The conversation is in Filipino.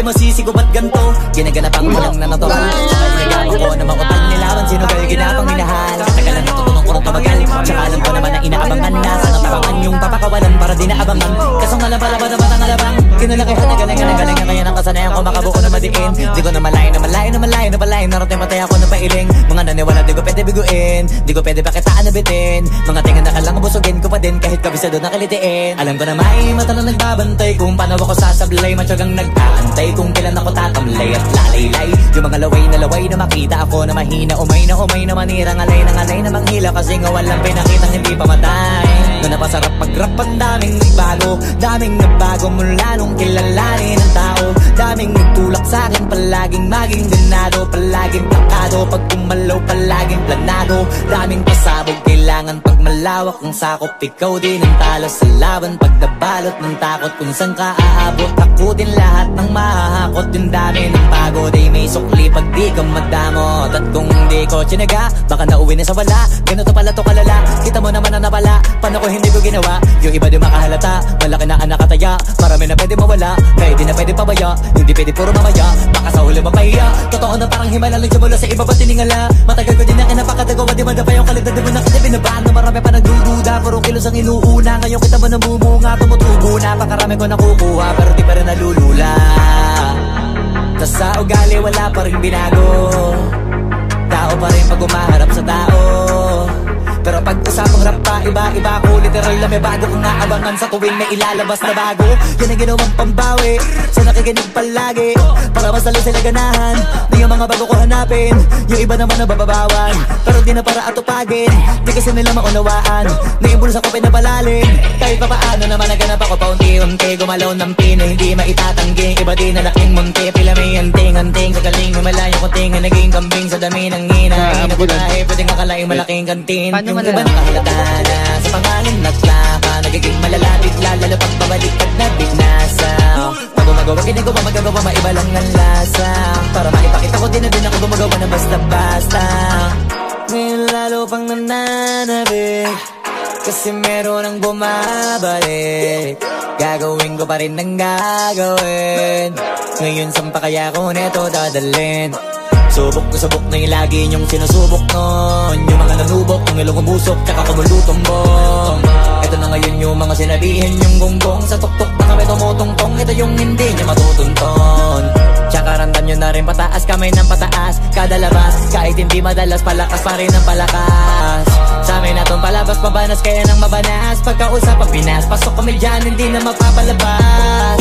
masisigo ba't ganto? Ginaganapan ko lang na natural, tsaka inagapan ko na makapal nilaban. Sinugal ginapang minahal, tagal na natutulong ko rin tumagal. Tsaka alam ko naman na inaabangan na sana tabangan yung papakawalan para di naabangan. Kasong alam pala ba naman ang alabang kinulakihan na galing kaya nang kasanayan ko makabuko na madiin. Di ko na malayo na malayo na malayo na palayo. Narating matay ako na pailing. Mga naniwala di ko pwede biguin, di ko pwede pakitaan na bitin. Mga tingin na kalang busugin ko pa din kahit kabisado na kalitiin. Alam ko na may mata na nagbabantay kung paano ako sasablay. Matyagang nag-aantay kung kailan ako tatamlay at lalaylay. Yung mga laway na makita ako na mahina. Umay na manirang alay na manghila. Kasi nga walang pinakitang hindi pamatay. Na napasarap mag-rap ang daming nagbago mula nung kilalanin ang tao. Daming nagtulak sa'kin, palaging maging ganado, palaging plakado, pag kumalaw palaging planado. Daming pasabog, kailangan pag malawak ang sakop. Ikaw din ang talo sa laban, pag nabalot ng takot kung saan ka aabot. Ako din lahat ng mahahakot, yung dami ng pagod ay may sukli pag di ka madamot. At kung di ko tsinaga, baka nauwi na sa wala. Ganito pala to kalala, kita mo naman na napala. Paano ko hindi ko ginawa, yung iba di makahalata. Malaki na anak kataya, marami na pwede mawala. Kaya di na pwede pabaya, hindi pwede puro mamaya. Baka sa huli mapahiya, totoo na parang himala lang simula sa iba ba tiningala. Matagal ko din na kinapakadagawa, di man na pa yung kalidad. Di mo na kasi binabaan na marami pa nagdududa. Puro kilos ang inuuna, ngayon kita mo namumunga. Tumutubo na, pakarami ko nakukuha, pero di pa rin nalulula. Tas sa ugali wala pa rin binago, tao pa rin pag umaharap sa tao. Pero pag usapang rap pa, iba ko literal na may bago kong naabangan sa tuwing may ilalabas na bago. Yan ang ginawang pambawi sa nakikinig palagi, para mas lalo sila ganahan na yung mga bago ko hanapin. Yung iba naman na bababawan, pero di na para atupagin. Di kasi nila maunawaan na yung bulsa ko pinapalalim. Kahit pa paano naman naganap ako paunti-unti, gumalaw ng pino, hindi maitatanggi. Iba din na laking munti, pila may hanting-hanting. Sa galing may malayo kunting, naging kambing sa dami ng hina. Hinapulahe, pwedeng akalaing malaking kantin. Yung iba nakahalata na sa pangalan na plaka, nagiging malalapit lalo pag pabaliktad na binasa. Pag gumagawa, ginagawa, magagawa, maiba lang ng lasa. Para maipakita ko din na din ako gumagawa na basta-basta. Ngayon lalo pang nananabik, kasi meron ang bumabalik. Gagawin ko pa rin ang gagawin. Ngayon saan pa kaya ko neto dadalhin? Subok na yung lagi niyong sinusubok nun. Yung mga nanubok, yung ilong umusok, tsaka kumulutong bong. Ito na ngayon yung mga sinabihin yung gonggong. Sa tuktok na kami tumutungtong, ito yung hindi niya matutunton. Tsaka randan nyo na rin pataas, kamay ng pataas. Kada labas, kahit hindi madalas, palakas pa rin ang palakas. Sa amin natong palabas, pabanas, kaya nang mabanas. Pagkausap ang Pinas, pasok kami dyan, hindi na mapapalabas.